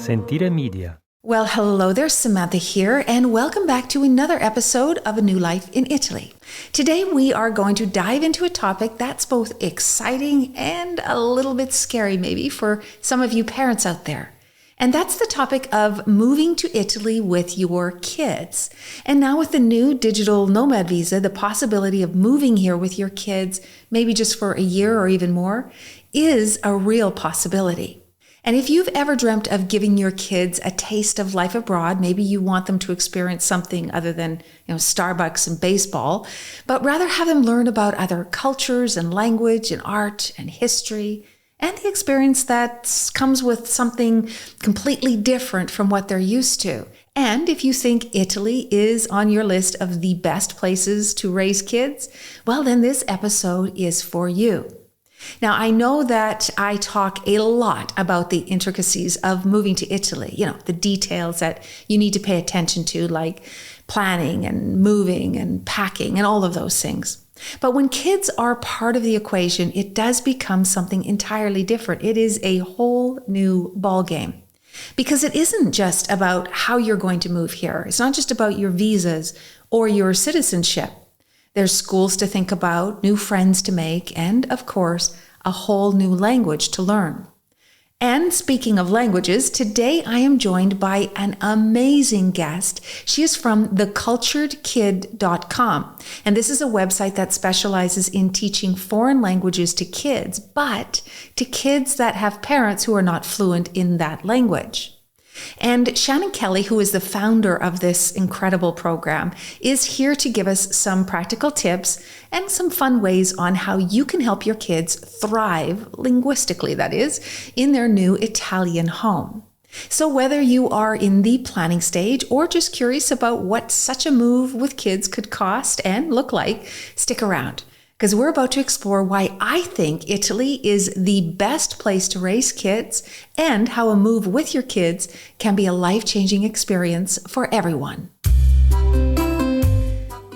Sentire Media. Well, hello there, Samantha here, and welcome back to another episode of A New Life in Italy. Today we are going to dive into a topic that's both exciting and a little bit scary maybe for some of you parents out there. And that's the topic of moving to Italy with your kids. And now with the new Digital Nomad Visa, the possibility of moving here with your kids, maybe just for a year or even more, is a real possibility. And if you've ever dreamt of giving your kids a taste of life abroad, maybe you want them to experience something other than, Starbucks and baseball, but rather have them learn about other cultures and language and art and history, and the experience that comes with something completely different from what they're used to. And if you think Italy is on your list of the best places to raise kids, well, then this episode is for you. Now, I know that I talk a lot about the intricacies of moving to Italy, the details that you need to pay attention to, like planning and moving and packing and all of those things. But when kids are part of the equation, it does become something entirely different. It is a whole new ballgame. Because it isn't just about how you're going to move here. It's not just about your visas or your citizenship. There's schools to think about, new friends to make, and of course, a whole new language to learn. And speaking of languages, today I am joined by an amazing guest. She is from theculturedkid.com. And this is a website that specializes in teaching foreign languages to kids, but to kids that have parents who are not fluent in that language. And Shannon Kelly, who is the founder of this incredible program, is here to give us some practical tips and some fun ways on how you can help your kids thrive, linguistically that is, in their new Italian home. So whether you are in the planning stage or just curious about what such a move with kids could cost and look like, stick around. Because we're about to explore why I think Italy is the best place to raise kids and how a move with your kids can be a life-changing experience for everyone.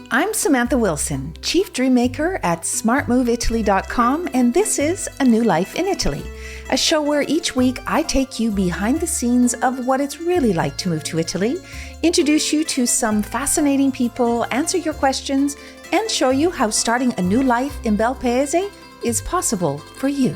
I'm Samantha Wilson, Chief Dreammaker at smartmoveitaly.com, and this is A New Life in Italy, a show where each week I take you behind the scenes of what it's really like to move to Italy, introduce you to some fascinating people, answer your questions, and show you how starting a new life in Bel Paese is possible for you.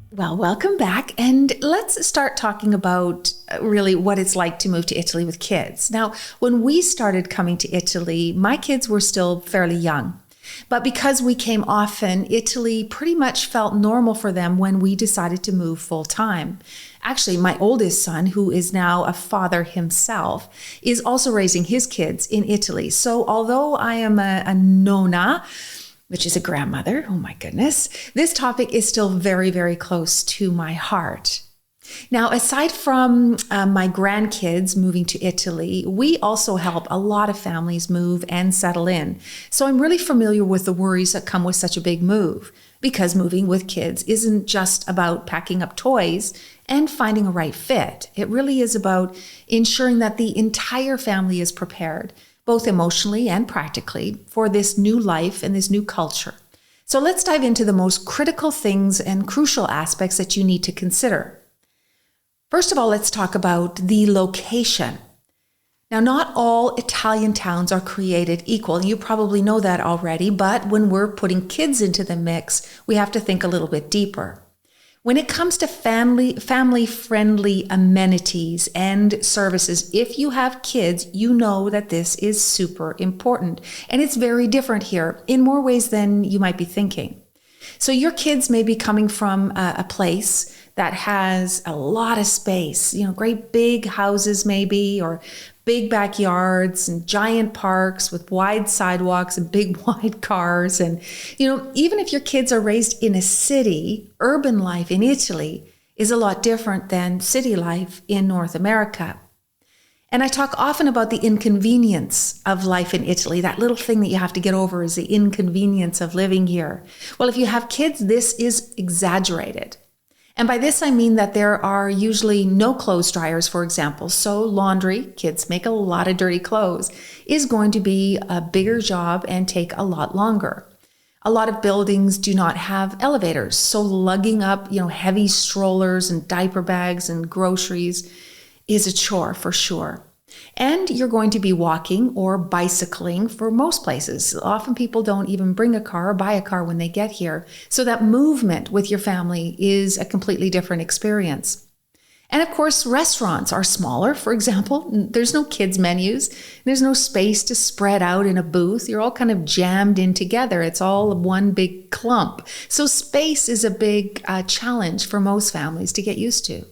Well, welcome back, and let's start talking about really what it's like to move to Italy with kids. Now, when we started coming to Italy, my kids were still fairly young. But because we came often, Italy pretty much felt normal for them when we decided to move full time. Actually, my oldest son, who is now a father himself, is also raising his kids in Italy. So although I am a nonna, which is a grandmother, oh my goodness, this topic is still very, very close to my heart. Now, aside from my grandkids moving to Italy, we also help a lot of families move and settle in. So I'm really familiar with the worries that come with such a big move, because moving with kids isn't just about packing up toys and finding a right fit. It really is about ensuring that the entire family is prepared, both emotionally and practically, for this new life and this new culture. So let's dive into the most critical things and crucial aspects that you need to consider. First of all, let's talk about the location. Now, not all Italian towns are created equal. You probably know that already, but when we're putting kids into the mix, we have to think a little bit deeper. When it comes to family-friendly amenities and services, if you have kids, you know that this is super important. And it's very different here in more ways than you might be thinking. So your kids may be coming from a place that has a lot of space, great big houses maybe, or big backyards and giant parks with wide sidewalks and big wide cars. And, even if your kids are raised in a city, urban life in Italy is a lot different than city life in North America. And I talk often about the inconvenience of life in Italy. That little thing that you have to get over is the inconvenience of living here. Well, if you have kids, this is exaggerated. And by this, I mean that there are usually no clothes dryers, for example. So laundry, kids make a lot of dirty clothes, is going to be a bigger job and take a lot longer. A lot of buildings do not have elevators, so lugging up, heavy strollers and diaper bags and groceries is a chore for sure. And you're going to be walking or bicycling for most places. Often people don't even bring a car or buy a car when they get here. So that movement with your family is a completely different experience. And of course, restaurants are smaller. For example, there's no kids menus. There's no space to spread out in a booth. You're all kind of jammed in together. It's all one big clump. So space is a big challenge for most families to get used to.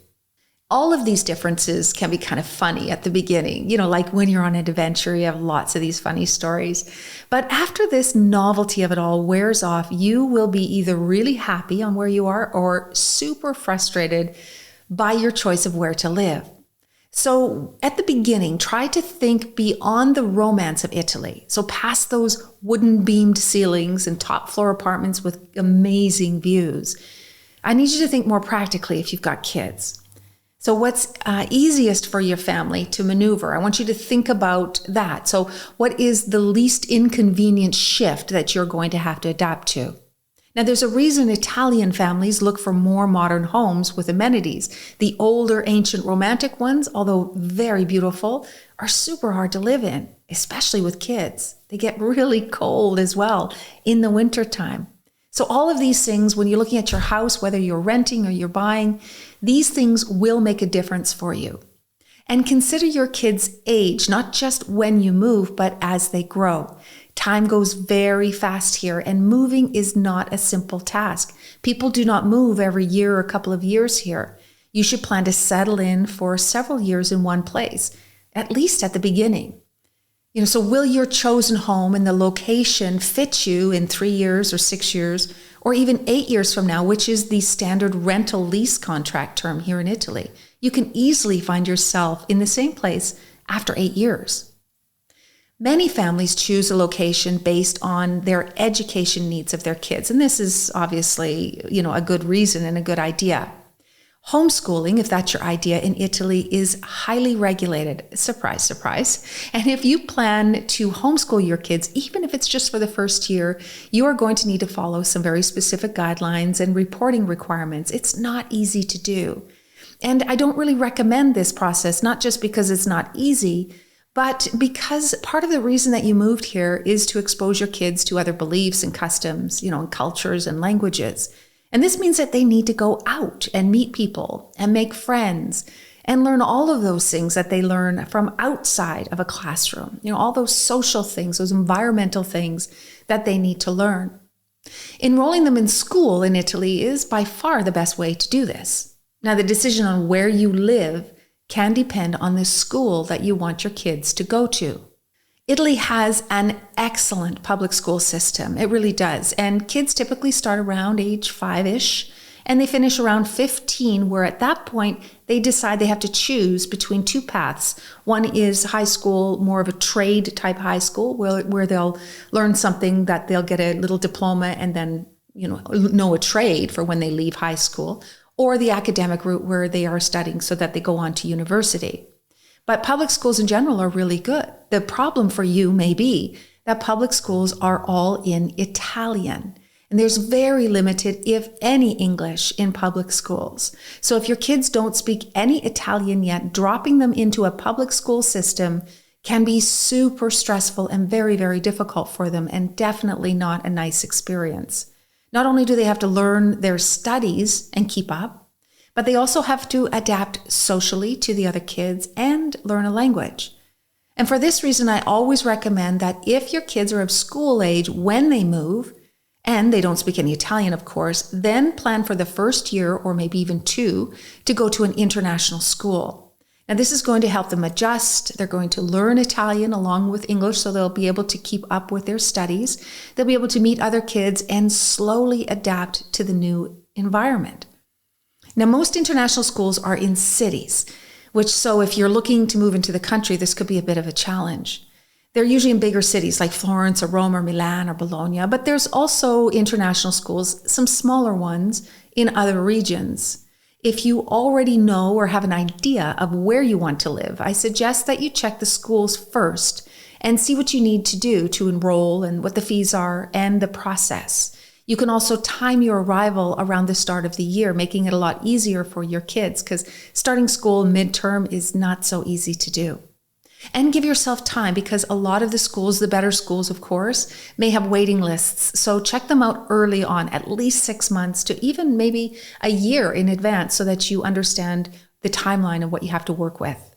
All of these differences can be kind of funny at the beginning. Like when you're on an adventure, you have lots of these funny stories. But after this novelty of it all wears off, you will be either really happy on where you are or super frustrated by your choice of where to live. So at the beginning, try to think beyond the romance of Italy. So past those wooden beamed ceilings and top floor apartments with amazing views. I need you to think more practically if you've got kids. So what's easiest for your family to maneuver? I want you to think about that. So what is the least inconvenient shift that you're going to have to adapt to? Now, there's a reason Italian families look for more modern homes with amenities. The older, ancient, romantic ones, although very beautiful, are super hard to live in, especially with kids. They get really cold as well in the wintertime. So all of these things, when you're looking at your house, whether you're renting or you're buying, these things will make a difference for you. And consider your kids' age, not just when you move, but as they grow. Time goes very fast here, and moving is not a simple task. People do not move every year or a couple of years here. You should plan to settle in for several years in one place, at least at the beginning. So will your chosen home and the location fit you in 3 years or 6 years, or even 8 years from now, which is the standard rental lease contract term here in Italy? You can easily find yourself in the same place after 8 years. Many families choose a location based on their education needs of their kids. And this is obviously, a good reason and a good idea. Homeschooling, if that's your idea, in Italy is highly regulated. Surprise, surprise. And if you plan to homeschool your kids, even if it's just for the first year, you are going to need to follow some very specific guidelines and reporting requirements. It's not easy to do. And I don't really recommend this process, not just because it's not easy, but because part of the reason that you moved here is to expose your kids to other beliefs and customs, and cultures and languages. And this means that they need to go out and meet people and make friends and learn all of those things that they learn from outside of a classroom. All those social things, those environmental things that they need to learn. Enrolling them in school in Italy is by far the best way to do this. Now, the decision on where you live can depend on the school that you want your kids to go to. Italy has an excellent public school system. It really does. And kids typically start around age 5-ish, and they finish around 15, where at that point, they decide they have to choose between two paths. One is high school, more of a trade type high school, where they'll learn something that they'll get a little diploma and then, know a trade for when they leave high school, or the academic route where they are studying so that they go on to university. But public schools in general are really good. The problem for you may be that public schools are all in Italian. And there's very limited, if any, English in public schools. So if your kids don't speak any Italian yet, dropping them into a public school system can be super stressful and very, very difficult for them, and definitely not a nice experience. Not only do they have to learn their studies and keep up, but they also have to adapt socially to the other kids and learn a language. And for this reason, I always recommend that if your kids are of school age when they move, and they don't speak any Italian, of course, then plan for the first year or maybe even 2 to go to an international school. Now, this is going to help them adjust. They're going to learn Italian along with English, so they'll be able to keep up with their studies. They'll be able to meet other kids and slowly adapt to the new environment. Now, most international schools are in cities, so if you're looking to move into the country, this could be a bit of a challenge. They're usually in bigger cities like Florence or Rome or Milan or Bologna, but there's also international schools, some smaller ones in other regions. If you already know or have an idea of where you want to live, I suggest that you check the schools first and see what you need to do to enroll and what the fees are and the process. You can also time your arrival around the start of the year, making it a lot easier for your kids because starting school midterm is not so easy to do. And give yourself time because a lot of the schools, the better schools, of course, may have waiting lists. So check them out early on, at least 6 months to even maybe a year in advance so that you understand the timeline of what you have to work with.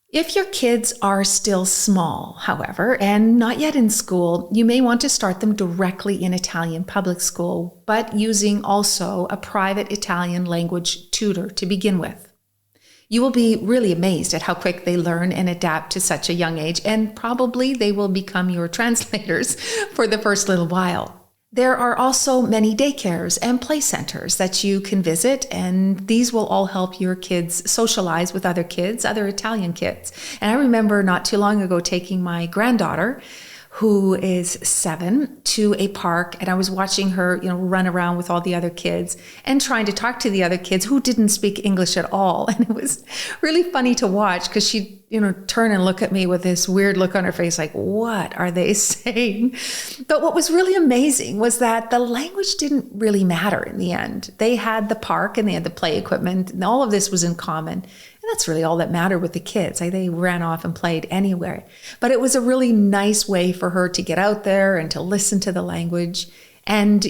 If your kids are still small, however, and not yet in school, you may want to start them directly in Italian public school, but using also a private Italian language tutor to begin with. You will be really amazed at how quick they learn and adapt to such a young age, and probably they will become your translators for the first little while. There are also many daycares and play centers that you can visit, and these will all help your kids socialize with other kids, other Italian kids. And I remember not too long ago taking my granddaughter, who is 7, to a park, and I was watching her, run around with all the other kids and trying to talk to the other kids who didn't speak English at all. And it was really funny to watch because she'd, turn and look at me with this weird look on her face, like, what are they saying? But what was really amazing was that the language didn't really matter in the end. They had the park and they had the play equipment, and all of this was in common. That's really all that mattered with the kids. They ran off and played anywhere. But it was a really nice way for her to get out there and to listen to the language and,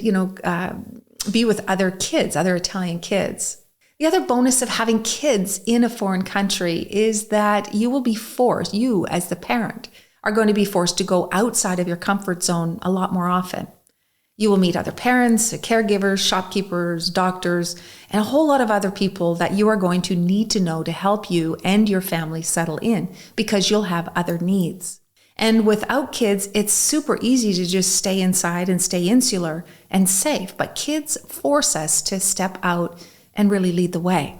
be with other kids, other Italian kids. The other bonus of having kids in a foreign country is that you will be forced, you as the parent, are going to be forced to go outside of your comfort zone a lot more often. You will meet other parents, caregivers, shopkeepers, doctors, and a whole lot of other people that you are going to need to know to help you and your family settle in because you'll have other needs. And without kids, it's super easy to just stay inside and stay insular and safe, but kids force us to step out and really lead the way.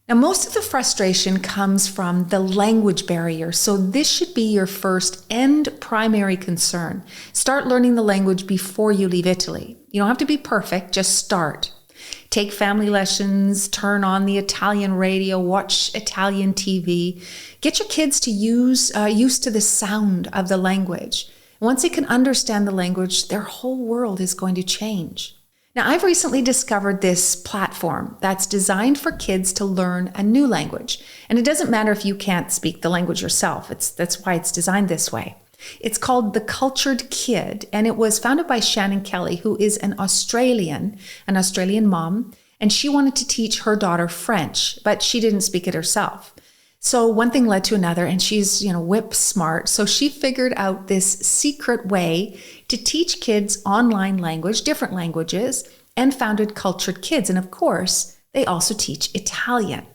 Now, most of the frustration comes from the language barrier, so this should be your first and primary concern. Start learning the language before you leave Italy. You don't have to be perfect, just start. Take family lessons, turn on the Italian radio, watch Italian TV. Get your kids to used to the sound of the language. Once they can understand the language, their whole world is going to change. Now, I've recently discovered this platform that's designed for kids to learn a new language. And it doesn't matter if you can't speak the language yourself. That's why it's designed this way. It's called The Cultured Kid, and it was founded by Shannon Kelly, who is an Australian mom, and she wanted to teach her daughter French, but she didn't speak it herself. So one thing led to another, and she's, whip smart. So she figured out this secret way to teach kids online language, different languages, and founded Cultured Kids. And of course, they also teach Italian.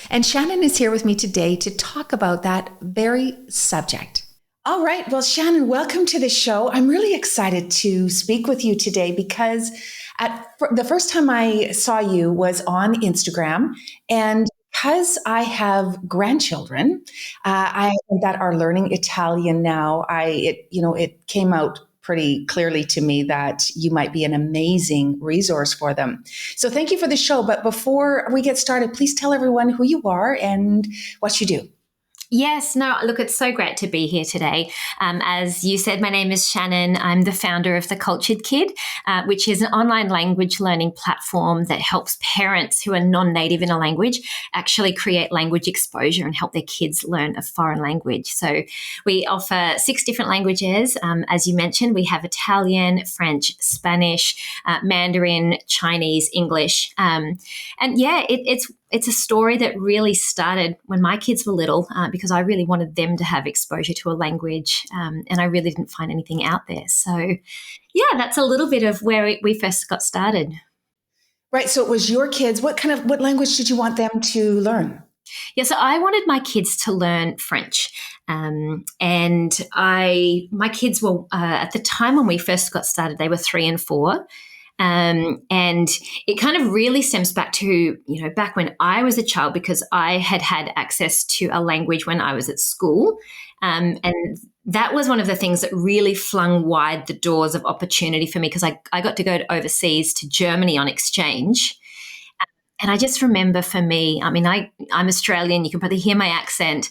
And Shannon is here with me today to talk about that very subject. All right. Well, Shannon, welcome to the show. I'm really excited to speak with you today because the first time I saw you was on Instagram, and because I have grandchildren that are learning Italian now, it came out pretty clearly to me that you might be an amazing resource for them. So thank you for the show. But before we get started, please tell everyone who you are and what you do. Yes, no, look, it's so great to be here today. As you said, my name is Shannon. I'm the founder of The Cultured Kid, which is an online language learning platform that helps parents who are non-native in a language actually create language exposure and help their kids learn a foreign language. So we offer 6 different languages. As you mentioned, we have Italian, French, Spanish, Mandarin, Chinese, English. It's a story that really started when my kids were little because I really wanted them to have exposure to a language and I really didn't find anything out there. So, yeah, that's a little bit of where we first got started. Right. So it was your kids. What language did you want them to learn? Yeah, so I wanted my kids to learn French. My kids were, at the time when we first got started, they were 3 and 4. And it kind of really stems back to, back when I was a child, because I had access to a language when I was at school. And that was one of the things that really flung wide the doors of opportunity for me because I got to go overseas to Germany on exchange. And I just remember for me, I'm Australian, you can probably hear my accent.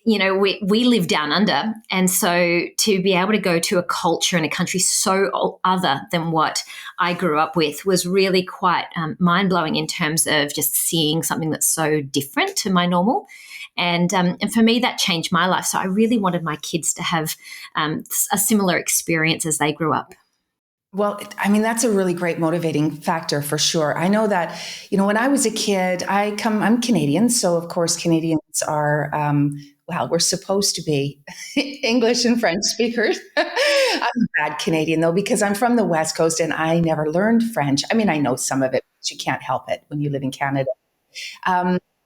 we live down under. And so to be able to go to a culture and a country so other than what I grew up with was really quite mind blowing in terms of just seeing something that's so different to my normal. And for me, that changed my life. So I really wanted my kids to have a similar experience as they grew up. Well, I mean, that's a really great motivating factor for sure. I know that, when I was a kid, I'm Canadian. So of course, Canadians are, we're supposed to be English and French speakers. I'm a bad Canadian though, because I'm from the West Coast and I never learned French. I mean, I know some of it, but you can't help it when you live in Canada.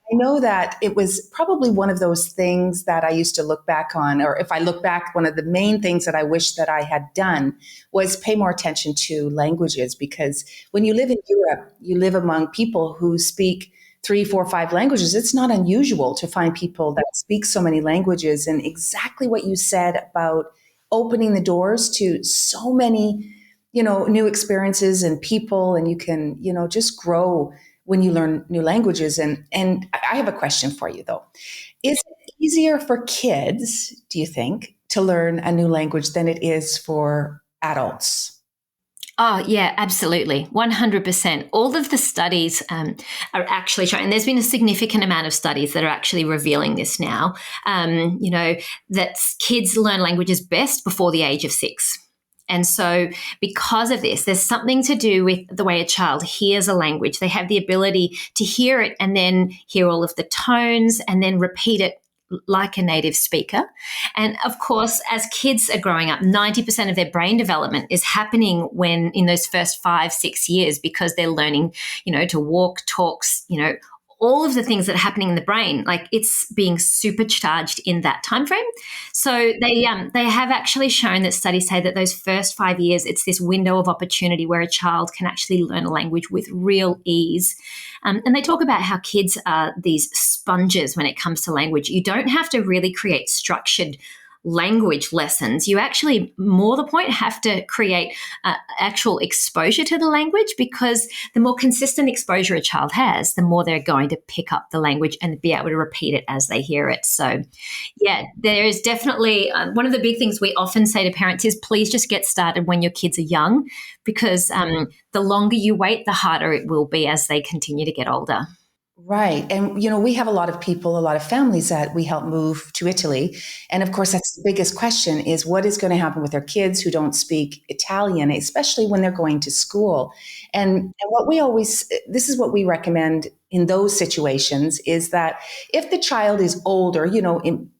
I know that it was probably one of those things that I used to look back on, or if I look back, one of the main things that I wish that I had done was pay more attention to languages. Because when you live in Europe, you live among people who speak 3, 4, 5 languages. It's not unusual to find people that speak so many languages. And exactly what you said about opening the doors to so many, new experiences and people, and you can, just grow when you learn new languages. And I have a question for you though. Is it easier for kids, do you think, to learn a new language than it is for adults? Oh, yeah, absolutely. 100%. All of the studies are actually showing, and there's been a significant amount of studies that are actually revealing this now, that kids learn languages best before the age of 6. And so, because of this, there's something to do with the way a child hears a language. They have the ability to hear it and then hear all of the tones and then repeat it like a native speaker. And of course, as kids are growing up, 90% of their brain development is happening when in those first 5, 6 years, because they're learning, to walk, talks, all of the things that are happening in the brain, like it's being supercharged in that time frame. So they have actually shown that studies say that those first 5 years, it's this window of opportunity where a child can actually learn a language with real ease. And they talk about how kids are these sponges when it comes to language. You don't have to really create structured language lessons. You actually, more the point, have to create actual exposure to the language, because the more consistent exposure a child has, the more they're going to pick up the language and be able to repeat it as they hear it. So, yeah, there is definitely one of the big things we often say to parents is please just get started when your kids are young, because the longer you wait, the harder it will be as they continue to get older. Right. And, we have a lot of people, a lot of families that we help move to Italy. And of course, that's the biggest question is what is going to happen with their kids who don't speak Italian, especially when they're going to school. And what this is what we recommend in those situations is that if the child is older,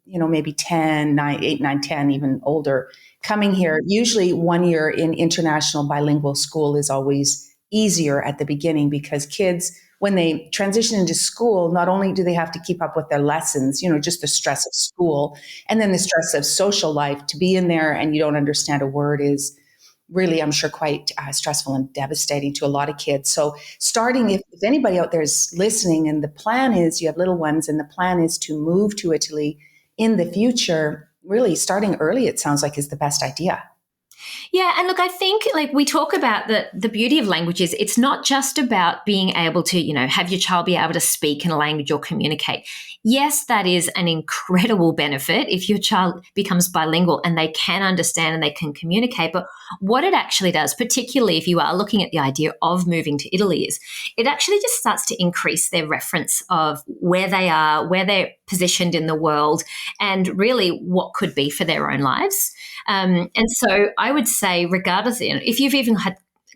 maybe 10, 9, 8, 9, 10, even older, coming here, usually 1 year in international bilingual school is always easier at the beginning, because kids, when they transition into school, not only do they have to keep up with their lessons, just the stress of school, and then the stress of social life, to be in there and you don't understand a word is really, I'm sure, quite stressful and devastating to a lot of kids. So starting, if anybody out there is listening and the plan is you have little ones and the plan is to move to Italy in the future, really starting early, it sounds like, is the best idea. Yeah, and look, I think like we talk about the beauty of languages. It's not just about being able to, have your child be able to speak in a language or communicate. Yes, that is an incredible benefit if your child becomes bilingual and they can understand and they can communicate. But what it actually does, particularly if you are looking at the idea of moving to Italy, is it actually just starts to increase their reference of where they are, where they're positioned in the world, and really what could be for their own lives. And so I would say, regardless, if you've even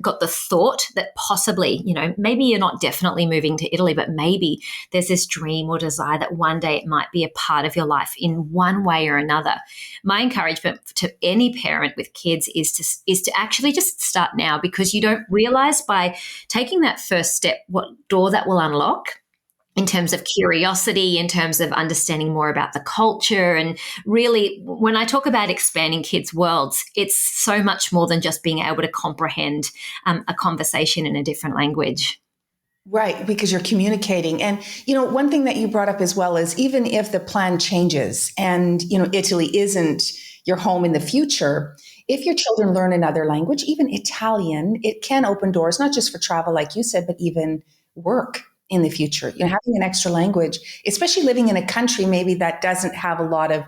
got the thought that possibly, maybe you're not definitely moving to Italy, but maybe there's this dream or desire that one day it might be a part of your life in one way or another. My encouragement to any parent with kids is to actually just start now, because you don't realize by taking that first step what door that will unlock in terms of curiosity, in terms of understanding more about the culture. And really, when I talk about expanding kids' worlds, it's so much more than just being able to comprehend a conversation in a different language. Right, because you're communicating. And, one thing that you brought up as well is even if the plan changes and, Italy isn't your home in the future, if your children learn another language, even Italian, it can open doors, not just for travel, like you said, but even work in the future. Having an extra language, especially living in a country maybe that doesn't have a lot of,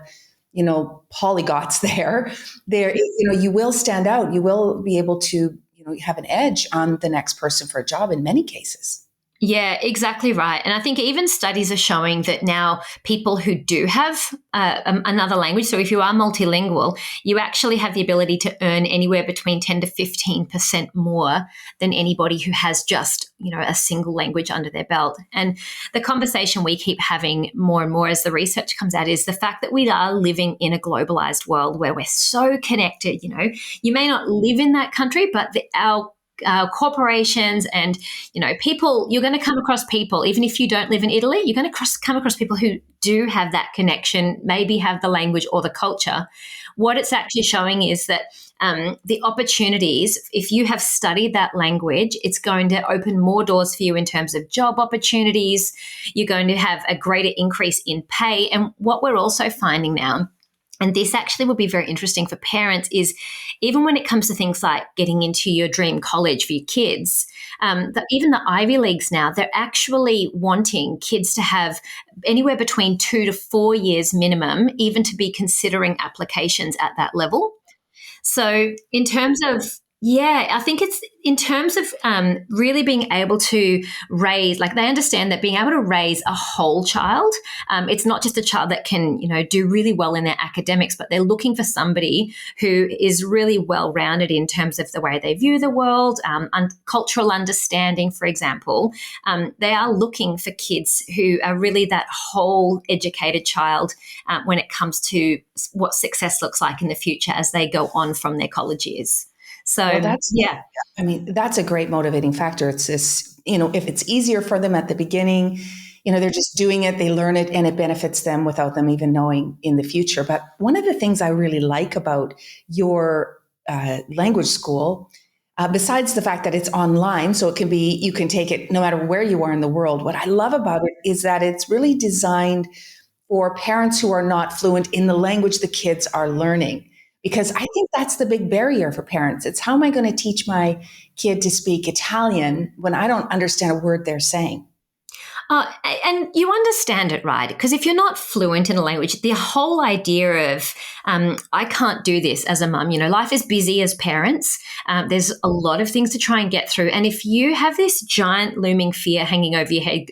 polyglots there, you will stand out. You will be able to, have an edge on the next person for a job in many cases. Yeah, exactly right. And I think even studies are showing that now people who do have another language, so if you are multilingual, you actually have the ability to earn anywhere between 10 to 15% more than anybody who has just, a single language under their belt. And the conversation we keep having more and more as the research comes out is the fact that we are living in a globalized world where we're so connected. You may not live in that country, but our corporations and people, you're going to come across people, even if you don't live in Italy, you're going to come across people who do have that connection, maybe have the language or the culture. What it's actually showing is that the opportunities, if you have studied that language, it's going to open more doors for you in terms of job opportunities. You're going to have a greater increase in pay. And what we're also finding now, and this actually will be very interesting for parents, is even when it comes to things like getting into your dream college for your kids, even the Ivy Leagues now, they're actually wanting kids to have anywhere between 2 to 4 years minimum, even to be considering applications at that level. So in terms of, I think it's in terms of really being able to raise, like they understand that being able to raise a whole child, it's not just a child that can, do really well in their academics, but they're looking for somebody who is really well-rounded in terms of the way they view the world, cultural understanding, for example. They are looking for kids who are really that whole educated child when it comes to what success looks like in the future as they go on from their college years. So that's a great motivating factor. It's this, if it's easier for them at the beginning, they're just doing it, they learn it, and it benefits them without them even knowing in the future. But one of the things I really like about your language school, besides the fact that it's online, so you can take it no matter where you are in the world. What I love about it is that it's really designed for parents who are not fluent in the language the kids are learning. Because I think that's the big barrier for parents. It's, how am I going to teach my kid to speak Italian when I don't understand a word they're saying? And you understand it, right? Because if you're not fluent in a language, the whole idea of, I can't do this as a mum, life is busy as parents. There's a lot of things to try and get through. And if you have this giant looming fear hanging over your head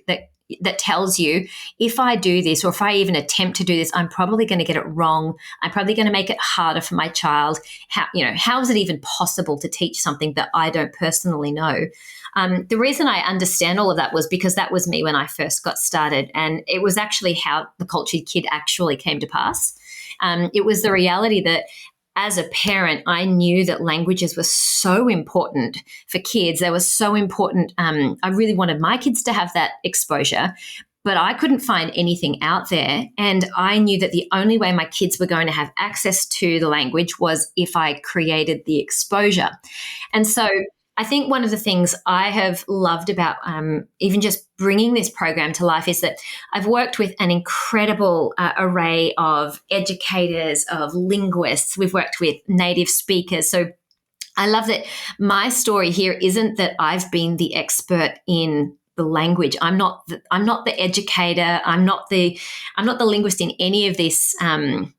that tells you, if I do this, or if I even attempt to do this, I'm probably going to get it wrong. I'm probably going to make it harder for my child. How is it even possible to teach something that I don't personally know? The reason I understand all of that was because that was me when I first got started. And it was actually how the Cultured Kid actually came to pass. It was the reality that as a parent, I knew that languages were so important for kids. They were so important. I really wanted my kids to have that exposure, but I couldn't find anything out there. And I knew that the only way my kids were going to have access to the language was if I created the exposure. And so I think one of the things I have loved about even just bringing this program to life is that I've worked with an incredible array of educators, of linguists. We've worked with native speakers. So I love that my story here isn't that I've been the expert in the language. I'm not the educator. I'm not the linguist in any of this.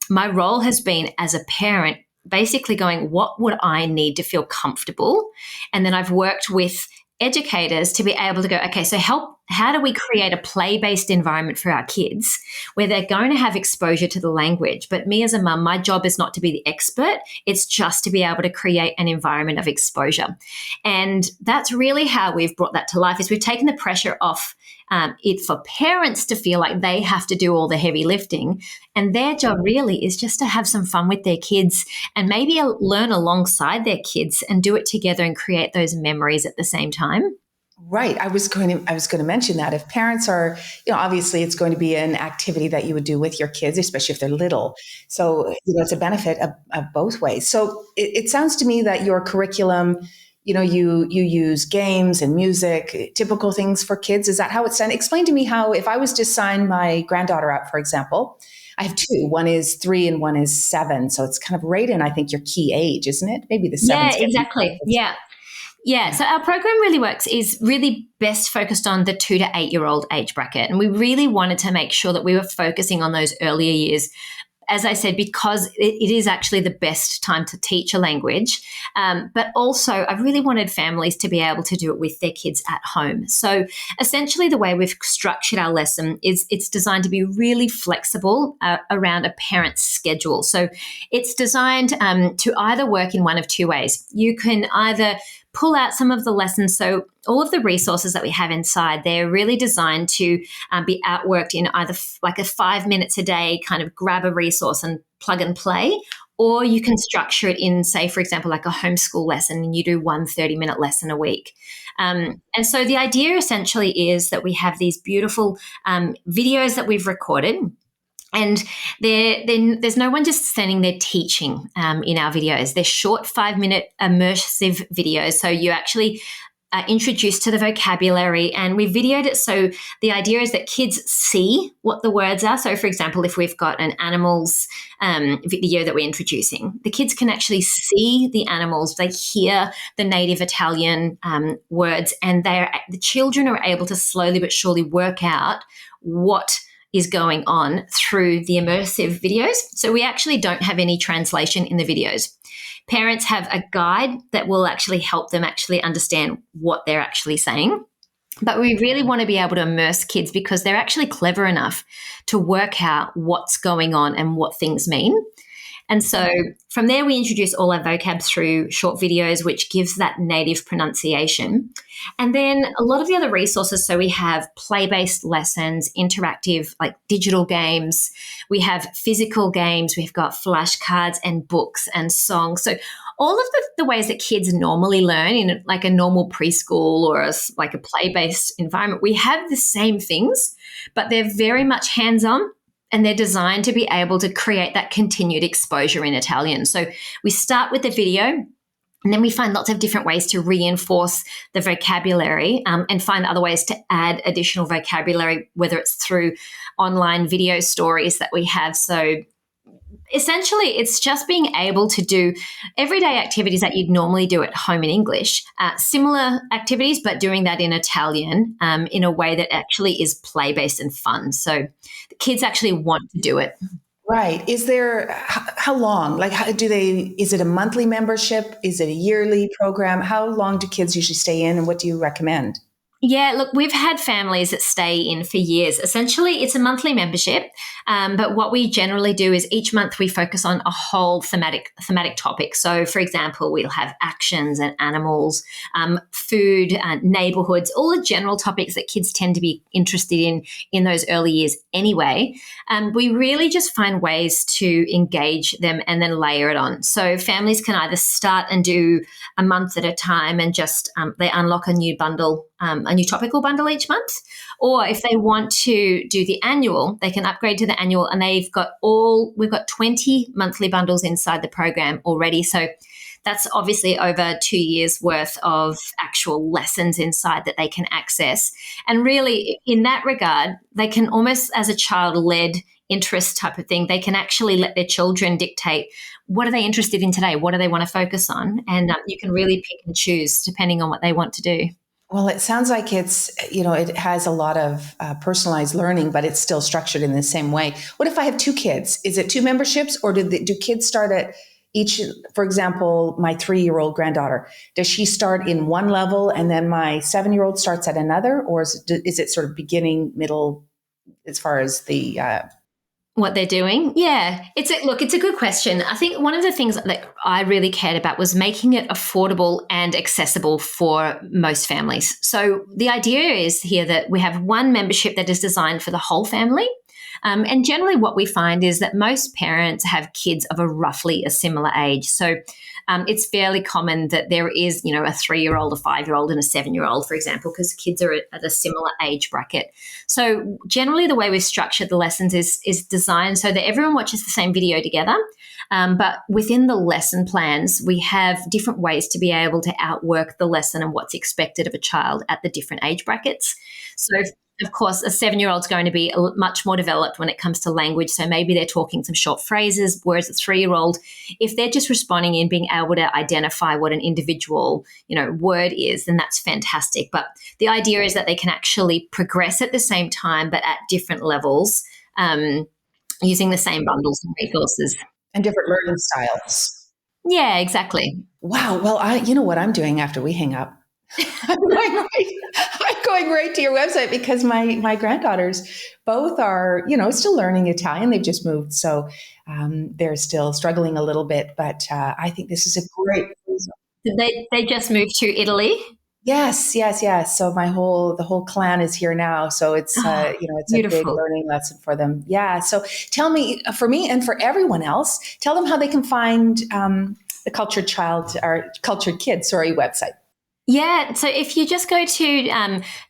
My role has been as a parent, basically going, what would I need to feel comfortable? And then I've worked with educators to be able to go, okay, so how do we create a play-based environment for our kids where they're going to have exposure to the language? But me as a mum, my job is not to be the expert. It's just to be able to create an environment of exposure. And that's really how we've brought that to life, is we've taken the pressure off it for parents to feel like they have to do all the heavy lifting. And their job really is just to have some fun with their kids and maybe learn alongside their kids and do it together and create those memories at the same time. Right. I was going to mention that if parents are, obviously it's going to be an activity that you would do with your kids, especially if they're little. So, it's a benefit of both ways. So it sounds to me that your curriculum, you use games and music, typical things for kids. Is that how it's done? Explain to me how, if I was to sign my granddaughter up, for example, I have two. One is 3 and one is 7. So it's kind of right in, I think, your key age, isn't it? Maybe the 7. Yeah, exactly. Yeah. Yeah, so our program really works is really best focused on the 2 to 8 year old age bracket. And we really wanted to make sure that we were focusing on those earlier years, as I said, because it is actually the best time to teach a language. But also, I really wanted families to be able to do it with their kids at home. So essentially, the way we've structured our lesson is it's designed to be really flexible around a parent's schedule. So it's designed to either work in one of two ways. You can either pull out some of the lessons. So all of the resources that we have inside, they're really designed to be outworked in either like a 5 minutes a day kind of grab a resource and plug and play, or you can structure it in, say, for example, like a homeschool lesson and you do one 30-minute lesson a week. And so the idea essentially is that we have these beautiful videos that we've recorded. And there's no one just standing there teaching in our videos. They're short 5-minute immersive videos. So you actually are introduced to the vocabulary, and we videoed it. So the idea is that kids see what the words are. So for example, if we've got an animals video that we're introducing, the kids can actually see the animals. They hear the native Italian words, and the children are able to slowly but surely work out what is going on through the immersive videos. So we actually don't have any translation in the videos. Parents have a guide that will actually help them actually understand what they're actually saying. But we really want to be able to immerse kids because they're actually clever enough to work out what's going on and what things mean. And so from there, we introduce all our vocab through short videos, which gives that native pronunciation. And then a lot of the other resources. So we have play-based lessons, interactive, like digital games. We have physical games. We've got flashcards and books and songs. So all of the ways that kids normally learn in like a normal preschool or like a play-based environment, we have the same things, but they're very much hands-on. And they're designed to be able to create that continued exposure in Italian. So we start with the video, and then we find lots of different ways to reinforce the vocabulary and find other ways to add additional vocabulary, whether it's through online video stories that we have. So essentially, it's just being able to do everyday activities that you'd normally do at home in English, similar activities, but doing that in Italian in a way that actually is play-based and fun. So the kids actually want to do it. Right. Is there, how long? Like, is it a monthly membership? Is it a yearly program? How long do kids usually stay in, and what do you recommend? Yeah, look, we've had families that stay in for years. Essentially, it's a monthly membership, but what we generally do is each month we focus on a whole thematic topic. So, for example, we'll have actions and animals, food, neighborhoods, all the general topics that kids tend to be interested in those early years anyway. We really just find ways to engage them and then layer it on. So families can either start and do a month at a time and just they unlock a new bundle, a new topical bundle each month. Or if they want to do the annual, they can upgrade to the annual, and we've got 20 monthly bundles inside the program already. So that's obviously over 2 years worth of actual lessons inside that they can access. And really, in that regard, they can almost, as a child-led interest type of thing, they can actually let their children dictate what are they interested in today, what do they want to focus on, and you can really pick and choose depending on what they want to do. Well, it sounds like it has a lot of personalized learning, but it's still structured in the same way. What if I have two kids? Is it two memberships, or do kids start at each? For example, my 3-year-old granddaughter, does she start in one level and then my 7-year-old starts at another, or is it sort of beginning, middle, as far as the what they're doing? Yeah, it's a good question. I think one of the things that I really cared about was making it affordable and accessible for most families. So the idea is here that we have one membership that is designed for the whole family. And generally what we find is that most parents have kids of roughly a similar age. So it's fairly common that there is, a 3-year-old, a 5-year-old, and a 7-year-old, for example, because kids are at a similar age bracket. So generally the way we've structured the lessons is designed so that everyone watches the same video together. But within the lesson plans, we have different ways to be able to outwork the lesson and what's expected of a child at the different age brackets. So of course, a 7-year-old's going to be much more developed when it comes to language. So maybe they're talking some short phrases, whereas a 3-year-old, if they're just responding in being able to identify what an individual, word is, then that's fantastic. But the idea is that they can actually progress at the same time, but at different levels, using the same bundles and resources. And different learning styles. Yeah, exactly. Wow. Well, you know what I'm doing after we hang up? I'm going right to your website because my granddaughters both are, still learning Italian. They've just moved, so they're still struggling a little bit. But I think this is a great resource. Did they just moved to Italy? Yes. So the whole clan is here now. So it's it's a big Beautiful. learning lesson for them. Yeah. So tell me, for me and for everyone else, tell them how they can find the Cultured Child or Cultured Kid, website. Yeah, so if you just go to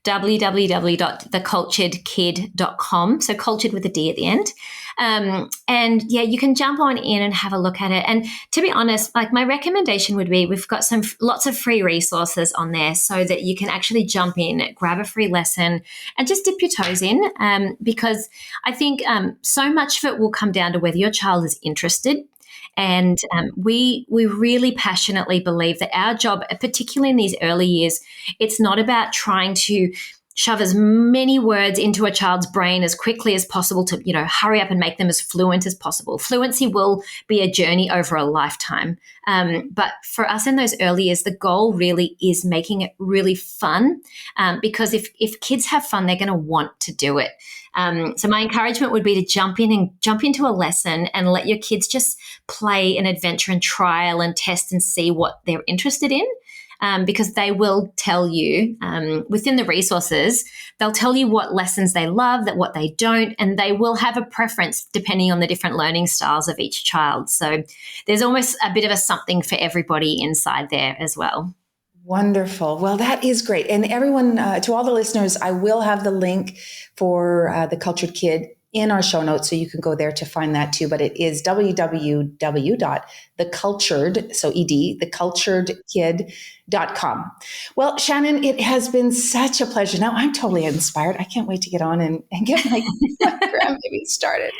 www.theculturedkid.com, so cultured with a D at the end, and yeah, you can jump on in and have a look at it. And to be honest, like my recommendation would be, we've got lots of free resources on there so that you can actually jump in, grab a free lesson, and just dip your toes in. Because I think so much of it will come down to whether your child is interested. And we really passionately believe that our job, particularly in these early years, it's not about trying to shove as many words into a child's brain as quickly as possible to, hurry up and make them as fluent as possible. Fluency will be a journey over a lifetime. But for us in those early years, the goal really is making it really fun, because if kids have fun, they're going to want to do it. So my encouragement would be to jump into a lesson and let your kids just play an adventure and trial and test and see what they're interested in. Because they will tell you within the resources, they'll tell you what lessons they love, what they don't, and they will have a preference depending on the different learning styles of each child. So there's almost a bit of a something for everybody inside there as well. Wonderful. Well, that is great. And everyone, to all the listeners, I will have the link for the Cultured Kid in our show notes, so you can go there to find that too. But it is www.thecultured, so ED, theculturedkid.com. Well, Shannon, it has been such a pleasure. Now I'm totally inspired. I can't wait to get on and get my grandbaby started.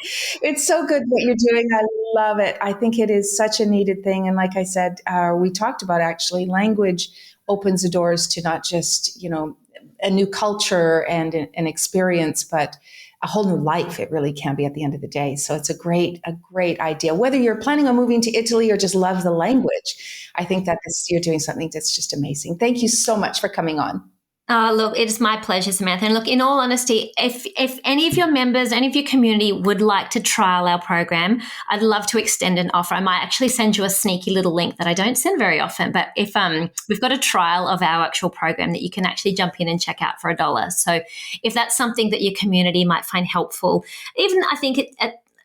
It's so good what you're doing. I love it. I think it is such a needed thing. And like I said, we talked about, actually, language opens the doors to not just, a new culture and an experience, but a whole new life. It really can be at the end of the day. So it's a great idea. Whether you're planning on moving to Italy or just love the language, I think that you're doing something that's just amazing. Thank you so much for coming on. Oh, look, it is my pleasure, Samantha. And look, in all honesty, if any of your members, any of your community would like to trial our program, I'd love to extend an offer. I might actually send you a sneaky little link that I don't send very often. But if we've got a trial of our actual program that you can actually jump in and check out for $1. So if that's something that your community might find helpful, even I think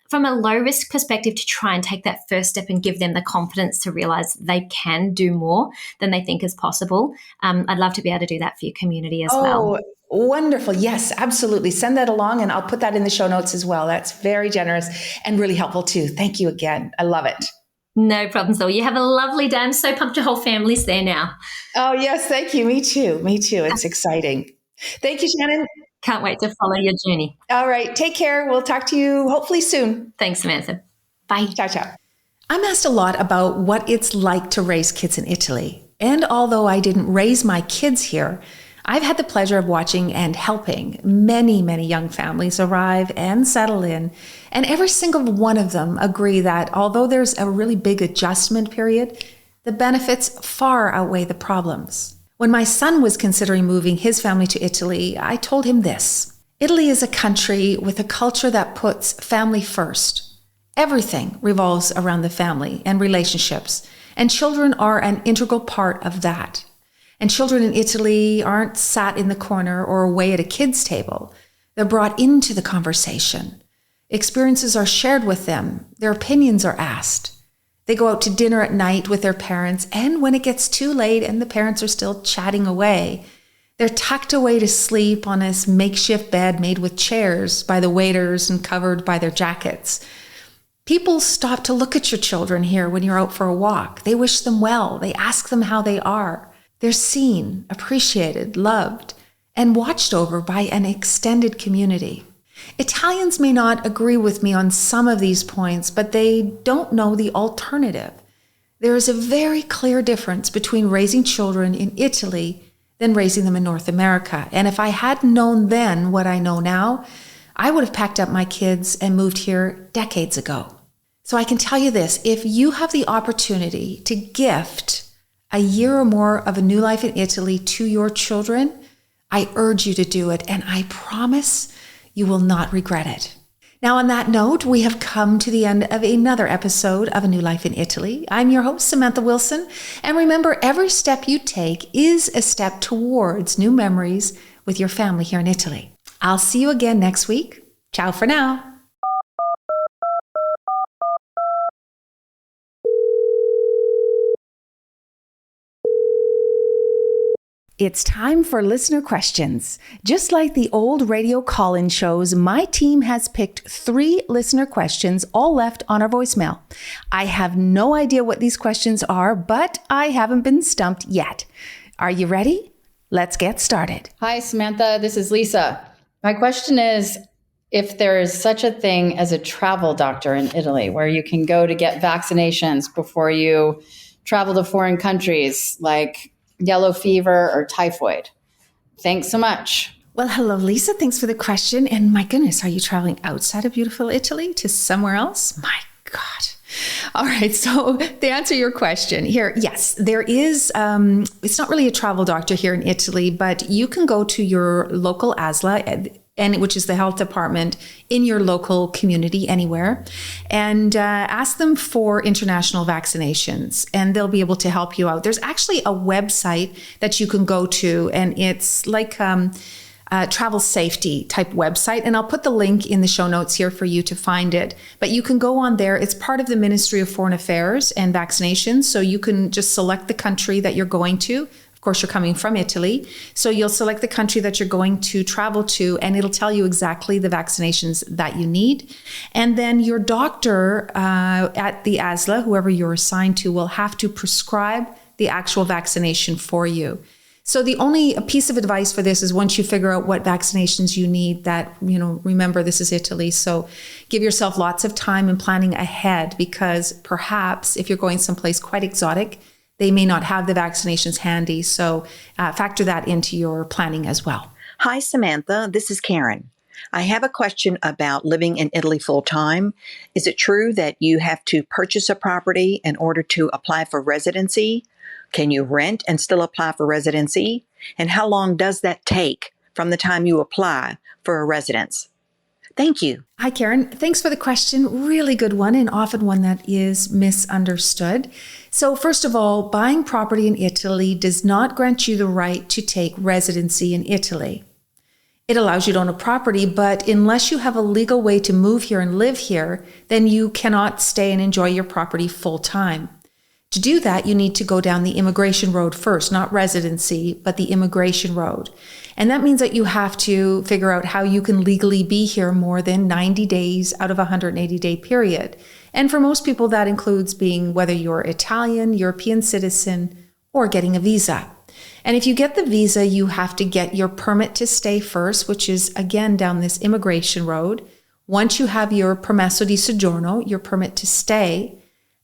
from a low risk perspective, to try and take that first step and give them the confidence to realize they can do more than they think is possible. I'd love to be able to do that for your community as well. Oh, wonderful. Yes, absolutely. Send that along and I'll put that in the show notes as well. That's very generous and really helpful too. Thank you again. I love it. No problems at all. You have a lovely day. I'm so pumped your whole family's there now. Oh, yes. Thank you. Me too. It's exciting. Thank you, Shannon. Can't wait to follow your journey. All right. Take care. We'll talk to you hopefully soon. Thanks, Samantha. Bye. Ciao, ciao. I'm asked a lot about what it's like to raise kids in Italy. And although I didn't raise my kids here, I've had the pleasure of watching and helping many, many young families arrive and settle in. And every single one of them agree that although there's a really big adjustment period, the benefits far outweigh the problems. When my son was considering moving his family to Italy, I told him this: Italy is a country with a culture that puts family first. Everything revolves around the family and relationships, and children are an integral part of that. And children in Italy aren't sat in the corner or away at a kid's table. They're brought into the conversation. Experiences are shared with them. Their opinions are asked. They go out to dinner at night with their parents, and when it gets too late and the parents are still chatting away, they're tucked away to sleep on this makeshift bed made with chairs by the waiters and covered by their jackets. People stop to look at your children here when you're out for a walk. They wish them well. They ask them how they are. They're seen, appreciated, loved, and watched over by an extended community. Italians may not agree with me on some of these points, but they don't know the alternative. There is a very clear difference between raising children in Italy than raising them in North America. And if I had known then what I know now, I would have packed up my kids and moved here decades ago. So I can tell you this, if you have the opportunity to gift a year or more of a new life in Italy to your children, I urge you to do it. And I promise you will not regret it. Now, on that note, we have come to the end of another episode of A New Life in Italy. I'm your host, Samantha Wilson. And remember, every step you take is a step towards new memories with your family here in Italy. I'll see you again next week. Ciao for now. It's time for listener questions. Just like the old radio call-in shows, my team has picked 3 listener questions, all left on our voicemail. I have no idea what these questions are, but I haven't been stumped yet. Are you ready? Let's get started. Hi, Samantha. This is Lisa. My question is, if there is such a thing as a travel doctor in Italy, where you can go to get vaccinations before you travel to foreign countries, like yellow fever or typhoid. Thanks so much. Well, hello, Lisa. Thanks for the question. And my goodness, are you traveling outside of beautiful Italy to somewhere else? My God. All right. So to answer your question here, yes, there is, it's not really a travel doctor here in Italy, but you can go to your local ASLA, which is the health department in your local community anywhere, and ask them for international vaccinations, and they'll be able to help you out. There's actually a website that you can go to, and it's like a travel safety type website, and I'll put the link in the show notes here for you to find it. But you can go on there. It's part of the Ministry of Foreign Affairs and Vaccinations, so you can just select the country that you're going to. Of course, you're coming from Italy. So you'll select the country that you're going to travel to, and it'll tell you exactly the vaccinations that you need. And then your doctor at the ASLA, whoever you're assigned to, will have to prescribe the actual vaccination for you. So the only piece of advice for this is once you figure out what vaccinations you need, that, remember, this is Italy. So give yourself lots of time and planning ahead, because perhaps if you're going someplace quite exotic, they may not have the vaccinations handy. So factor that into your planning as well. Hi, Samantha. This is Karen. I have a question about living in Italy full time. Is it true that you have to purchase a property in order to apply for residency? Can you rent and still apply for residency? And how long does that take from the time you apply for a residence? Thank you. Hi, Karen. Thanks for the question. Really good one, and often one that is misunderstood. So first of all, buying property in Italy does not grant you the right to take residency in Italy. It allows you to own a property, but unless you have a legal way to move here and live here, then you cannot stay and enjoy your property full time. To do that, you need to go down the immigration road first, not residency, but the immigration road. And that means that you have to figure out how you can legally be here more than 90 days out of a 180-day period. And for most people, that includes being whether you're Italian, European citizen, or getting a visa. And if you get the visa, you have to get your permit to stay first, which is, again, down this immigration road. Once you have your permesso di soggiorno, your permit to stay,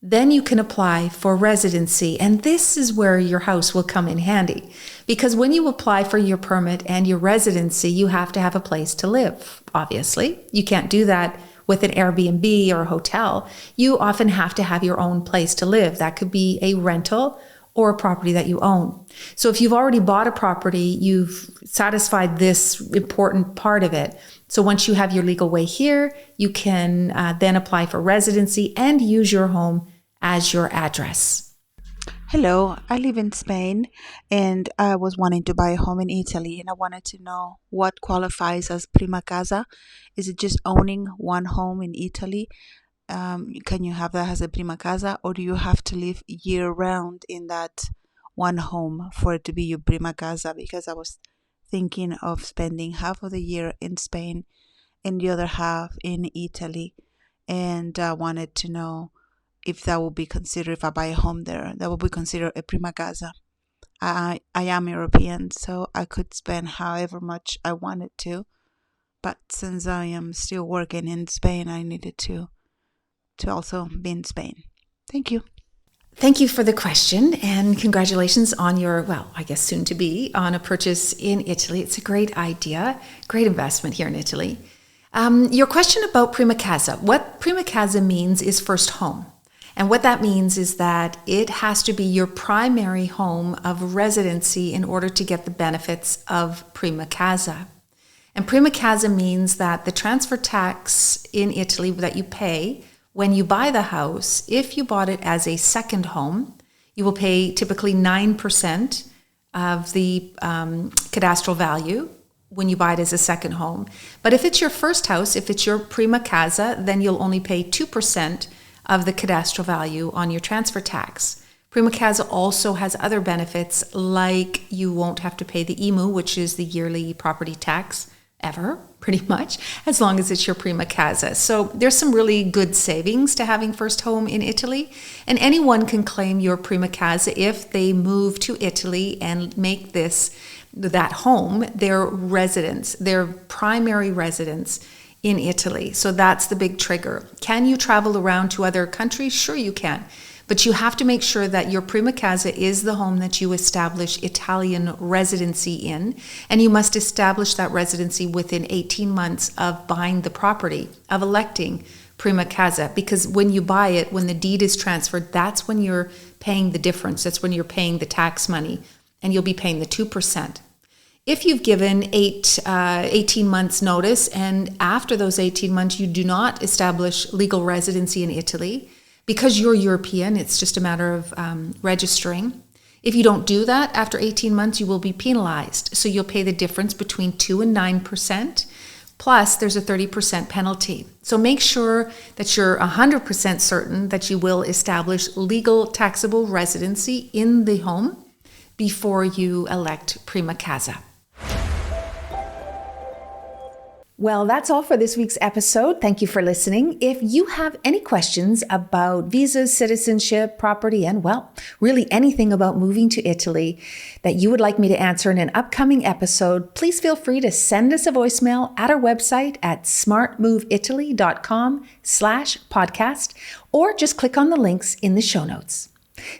then you can apply for residency. And this is where your house will come in handy. Because when you apply for your permit and your residency, you have to have a place to live, obviously. You can't do that with an Airbnb or a hotel. You often have to have your own place to live. That could be a rental or a property that you own. So if you've already bought a property, you've satisfied this important part of it. So once you have your legal way here, you can then apply for residency and use your home as your address. Hello, I live in Spain and I was wanting to buy a home in Italy, and I wanted to know what qualifies as prima casa. Is it just owning one home in Italy? Can you have that as a prima casa, or do you have to live year round in that one home for it to be your prima casa? Because I was thinking of spending half of the year in Spain and the other half in Italy, and I wanted to know if that will be considered, if I buy a home there, that will be considered a prima casa. I am European, so I could spend however much I wanted to. But since I am still working in Spain, I needed to also be in Spain. Thank you. Thank you for the question, and congratulations on your, well, I guess soon to be, on a purchase in Italy. It's a great idea, great investment here in Italy. Your question about prima casa. What prima casa means is first home. And what that means is that it has to be your primary home of residency in order to get the benefits of prima casa. And prima casa means that the transfer tax in Italy that you pay when you buy the house, if you bought it as a second home, you will pay typically 9% of the cadastral value when you buy it as a second home. But if it's your first house, if it's your prima casa, then you'll only pay 2% of the cadastral value on your transfer tax. Prima casa also has other benefits, like you won't have to pay the IMU, which is the yearly property tax, ever, pretty much, as long as it's your prima casa. So there's some really good savings to having first home in Italy. And anyone can claim your prima casa if they move to Italy and make that home their residence, their primary residence in Italy. So that's the big trigger. Can you travel around to other countries? Sure you can. But you have to make sure that your prima casa is the home that you establish Italian residency in, and you must establish that residency within 18 months of buying the property, of electing prima casa, because when you buy it, when the deed is transferred, that's when you're paying the difference. That's when you're paying the tax money, and you'll be paying the 2%. If you've given 18 months notice, and after those 18 months you do not establish legal residency in Italy, because you're European, it's just a matter of registering. If you don't do that, after 18 months, you will be penalized. So you'll pay the difference between 2 and 9%, plus there's a 30% penalty. So make sure that you're 100% certain that you will establish legal taxable residency in the home before you elect prima casa. Well, that's all for this week's episode. Thank you for listening. If you have any questions about visas, citizenship, property, and, well, really anything about moving to Italy that you would like me to answer in an upcoming episode, please feel free to send us a voicemail at our website at smartmoveitaly.com/podcast, or just click on the links in the show notes.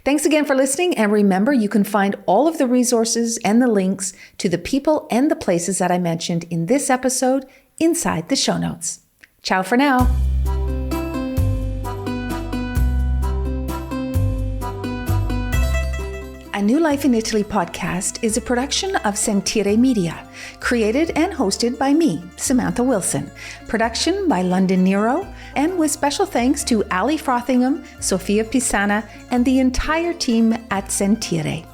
Thanks again for listening, and remember, you can find all of the resources and the links to the people and the places that I mentioned in this episode inside the show notes. Ciao for now. A New Life in Italy podcast is a production of Sentire Media, created and hosted by me, Samantha Wilson. Production by London Nero, and with special thanks to Ali Frothingham, Sofia Pisana, and the entire team at Sentire.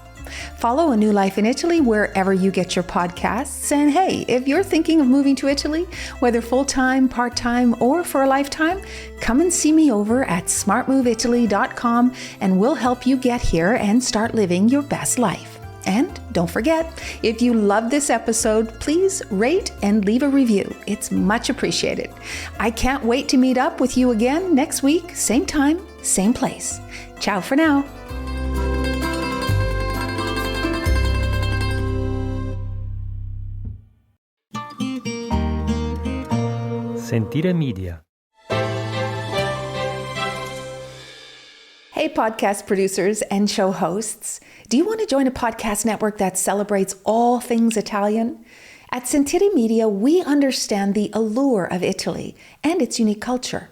Follow A New Life in Italy wherever you get your podcasts. And hey, if you're thinking of moving to Italy, whether full-time, part-time, or for a lifetime, come and see me over at smartmoveitaly.com, and we'll help you get here and start living your best life. And don't forget, if you love this episode, please rate and leave a review. It's much appreciated. I can't wait to meet up with you again next week, same time, same place. Ciao for now. Sentire Media. Hey, podcast producers and show hosts. Do you want to join a podcast network that celebrates all things Italian? At Sentire Media, we understand the allure of Italy and its unique culture.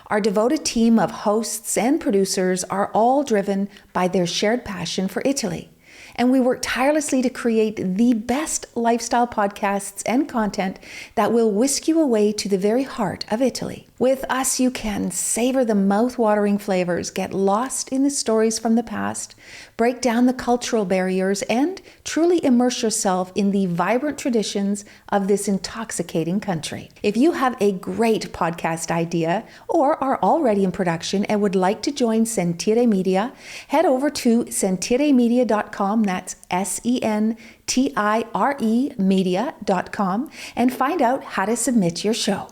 Our devoted team of hosts and producers are all driven by their shared passion for Italy. And we work tirelessly to create the best lifestyle podcasts and content that will whisk you away to the very heart of Italy. With us, you can savor the mouth-watering flavors, get lost in the stories from the past, break down the cultural barriers, and truly immerse yourself in the vibrant traditions of this intoxicating country. If you have a great podcast idea or are already in production and would like to join Sentire Media, head over to sentiremedia.com, that's SENTIRE media.com, and find out how to submit your show.